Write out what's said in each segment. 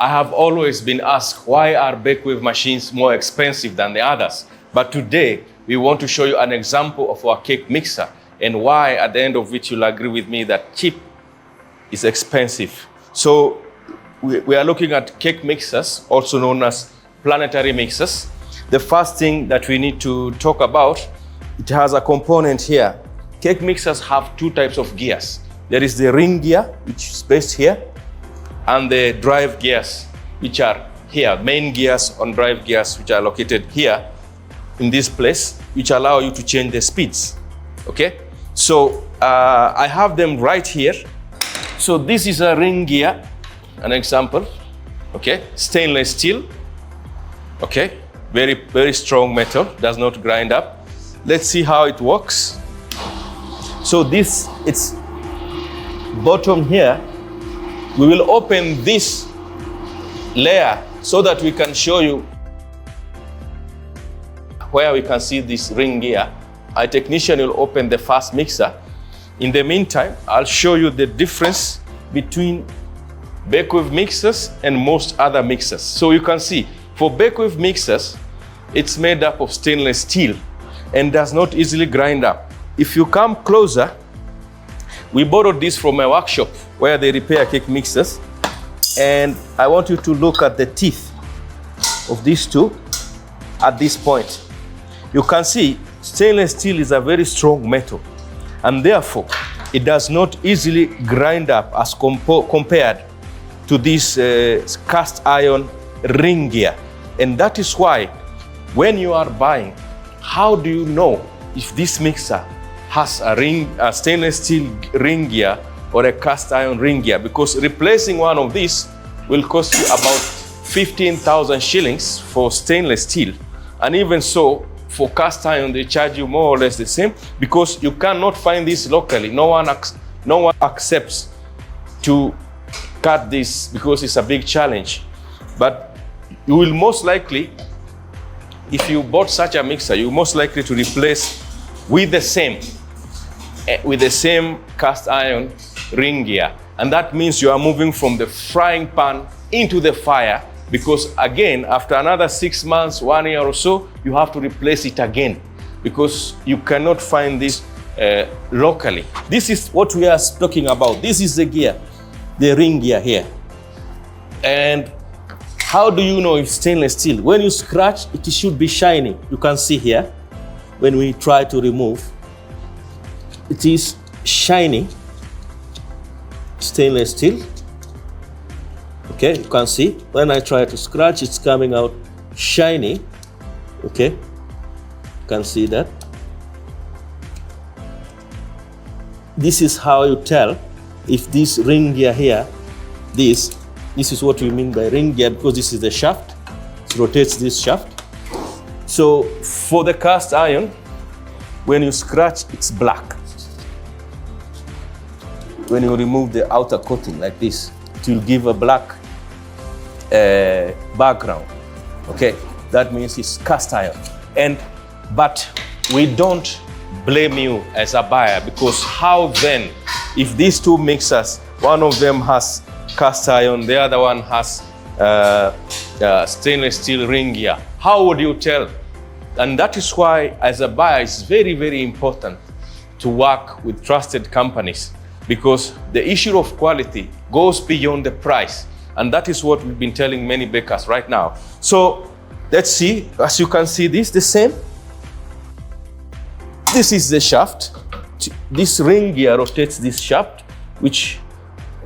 I have always been asked, why are Bakewave machines more expensive than the others? But today, we want to show you an example of our cake mixer and why, at the end of which you'll agree with me that cheap is expensive. So we are looking at cake mixers, also known as planetary mixers. The first thing that we need to talk about, it has a component here. Cake mixers have two types of gears. There is the ring gear, which is based here, and the drive gears, which are here, main gears on drive gears, which are located here in this place, which allow you to change the speeds, okay? So I have them right here. So this is a ring gear, an example, okay? Stainless steel, okay? Very, very strong metal, does not grind up. Let's see how it works. So this, it's bottom here. We will open this layer so that we can show you where we can see this ring gear. Our technician will open the first mixer. In the meantime, I'll show you the difference between Bakewave mixers and most other mixers. So you can see, for Bakewave mixers, it's made up of stainless steel and does not easily grind up. If you come closer, we borrowed this from a workshop where they repair cake mixers. And I want you to look at the teeth of these two at this point. You can see stainless steel is a very strong metal, and therefore it does not easily grind up as compared to this cast iron ring gear. And that is why when you are buying, how do you know if this mixer has a stainless steel ring gear or a cast iron ring gear? Because replacing one of these will cost you about 15,000 shillings for stainless steel. And even so, for cast iron, they charge you more or less the same, because you cannot find this locally. No one accepts to cut this because it's a big challenge. But you will most likely, if you bought such a mixer, you're most likely to replace with the same cast iron ring gear. And that means you are moving from the frying pan into the fire, because again, after another 6 months, 1 year or so, you have to replace it again, because you cannot find this locally. This is what we are talking about. This is the gear, the ring gear here. And how do you know it's stainless steel? When you scratch, it should be shiny. You can see here, when we try to remove, it is shiny, stainless steel. Okay, you can see when I try to scratch, it's coming out shiny. Okay, you can see that. This is how you tell if this ring gear here, this is what we mean by ring gear, because this is the shaft. It rotates this shaft. So for the cast iron, when you scratch, it's black. When you remove the outer coating like this, it will give a black background. Okay, that means it's cast iron. But we don't blame you as a buyer, because how then, if these two mixers, one of them has cast iron, the other one has stainless steel ring gear, how would you tell? And that is why, as a buyer, it's very, very important to work with trusted companies, because the issue of quality goes beyond the price. And that is what we've been telling many bakers right now. So let's see, as you can see, this the same. This is the shaft. This ring gear rotates this shaft, which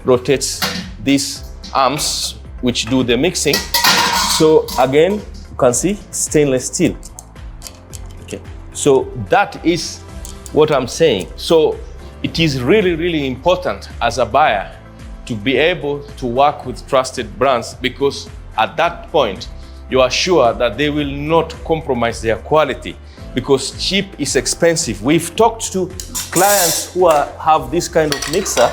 rotates these arms, which do the mixing. So again, you can see stainless steel. Okay, so that is what I'm saying. So it is really, really important as a buyer to be able to work with trusted brands, because at that point, you are sure that they will not compromise their quality, because cheap is expensive. We've talked to clients who have this kind of mixer,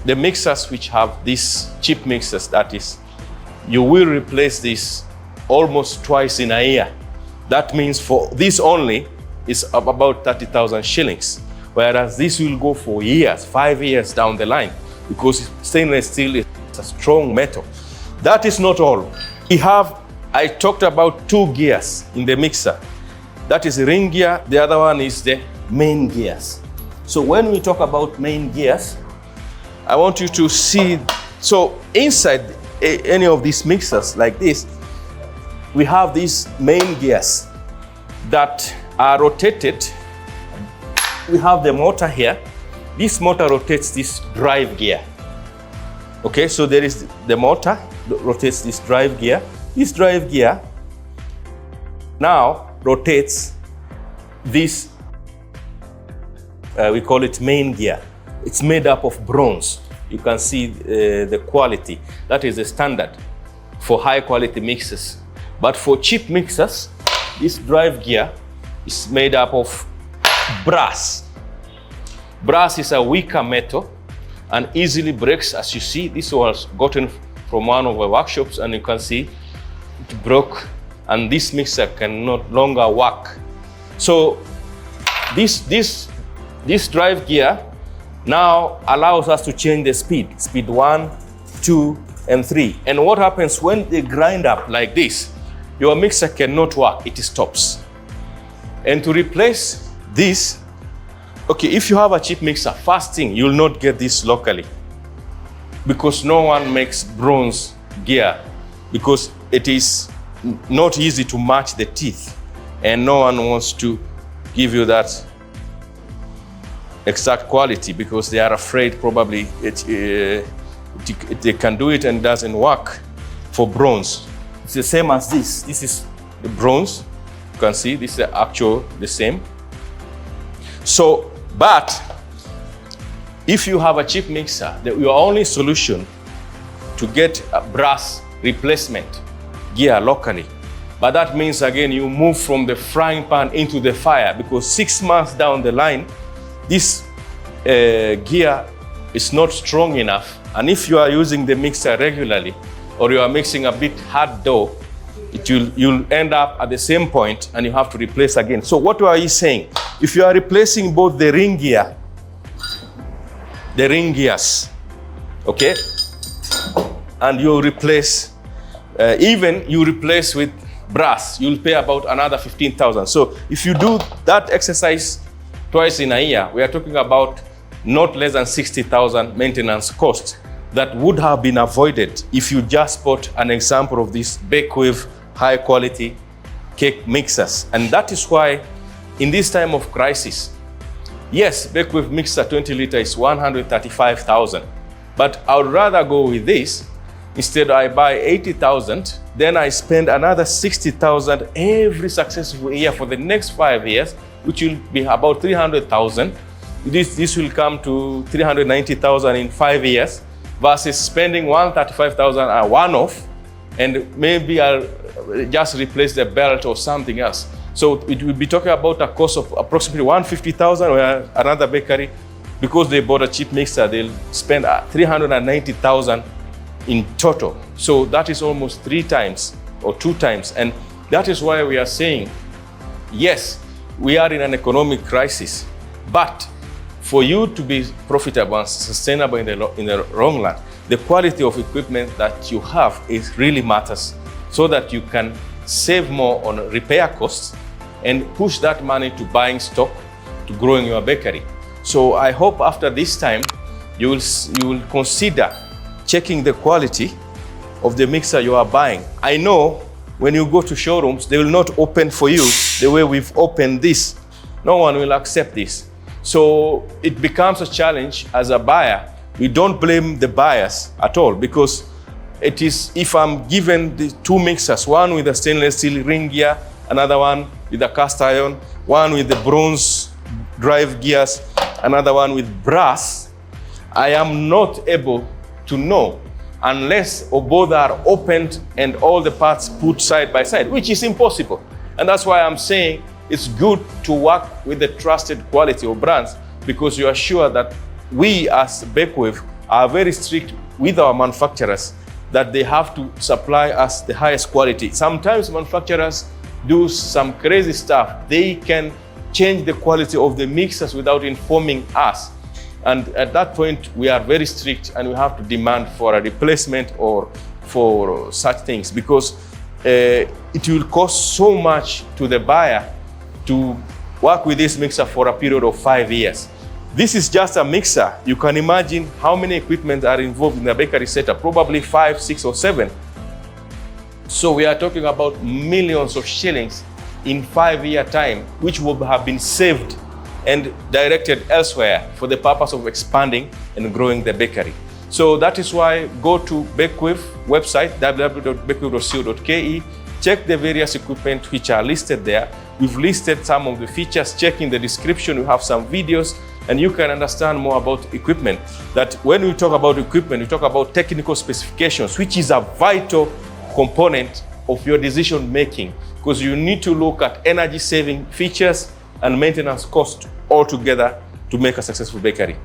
the mixers which have these cheap mixers, that is, you will replace this almost twice in a year. That means for this only is about 30,000 shillings. Whereas this will go for years, 5 years down the line, because stainless steel is It's a strong metal. That is not all. I talked about 2 gears in the mixer. That is the ring gear, the other one is the main gears. So when we talk about main gears, I want you to see, so inside any of these mixers like this, we have these main gears that are rotated. We have the motor here. This motor rotates this drive gear. Okay, so there is the motor that rotates this drive gear. This drive gear now rotates this, we call it main gear. It's made up of bronze. You can see the quality. That is the standard for high quality mixers. But for cheap mixers, this drive gear is made up of brass. Brass is a weaker metal and easily breaks. As you see, this was gotten from one of our workshops, and you can see it broke, and this mixer can no longer work. So this drive gear now allows us to change the speed 1, 2, and 3. And what happens when they grind up like this, your mixer cannot work, it stops. And to replace this, okay, if you have a cheap mixer, first thing, you'll not get this locally, because no one makes bronze gear, because it is not easy to match the teeth, and no one wants to give you that exact quality because they are afraid probably they can do it and it doesn't work for bronze. It's the same as this. This is the bronze. You can see this is the same. So, but if you have a cheap mixer, your only solution to get a brass replacement gear locally. But that means again you move from the frying pan into the fire, because 6 months down the line, this gear is not strong enough. And if you are using the mixer regularly, or you are mixing a bit hard dough, you'll end up at the same point and you have to replace again. So what are you saying? If you are replacing both the ring gears, okay, and you replace, even you replace with brass, you'll pay about another 15,000. So if you do that exercise twice in a year, we are talking about not less than 60,000 maintenance cost that would have been avoided if you just bought an example of these Bakewave high quality cake mixers. And that is why in this time of crisis, yes, Bakewave mixer 20 liter is 135,000, but I would rather go with this. Instead, I buy 80,000, then I spend another 60,000 every successful year for the next 5 years, which will be about 300,000. This will come to 390,000 in 5 years, versus spending 135,000 at one-off, and maybe I'll just replace the belt or something else. So it will be talking about a cost of approximately 150,000, where another bakery, because they bought a cheap mixer, they'll spend 390,000 in total. So that is almost 3 times or 2 times. And that is why we are saying, yes, we are in an economic crisis, but for you to be profitable and sustainable in the long run, the quality of equipment that you have really matters, so that you can save more on repair costs and push that money to buying stock, to growing your bakery. So I hope after this time, you will consider checking the quality of the mixer you are buying. I know when you go to showrooms, they will not open for you the way we've opened this. No one will accept this. So it becomes a challenge as a buyer. We don't blame the buyers at all, because it is, if I'm given the 2 mixers, one with a stainless steel ring gear, another one with a cast iron, one with the bronze drive gears, another one with brass, I am not able to know unless both are opened and all the parts put side by side, which is impossible. And that's why I'm saying it's good to work with the trusted quality of brands, because you are sure that we as Bakewave are very strict with our manufacturers, that they have to supply us the highest quality. Sometimes manufacturers do some crazy stuff. They can change the quality of the mixers without informing us. And at that point, we are very strict and we have to demand for a replacement or for such things, because it will cost so much to the buyer to work with this mixer for a period of 5 years. This is just a mixer. You can imagine how many equipment are involved in the bakery setup, probably 5, 6, or 7. So we are talking about millions of shillings in 5-year time, which would have been saved and directed elsewhere for the purpose of expanding and growing the bakery. So that is why go to Bakewave website, www.bakewave.co.ke, check the various equipment which are listed there. We've listed some of the features. Check in the description, we have some videos, and you can understand more about equipment. That when we talk about equipment, we talk about technical specifications, which is a vital component of your decision making, because you need to look at energy saving features and maintenance cost all together to make a successful bakery.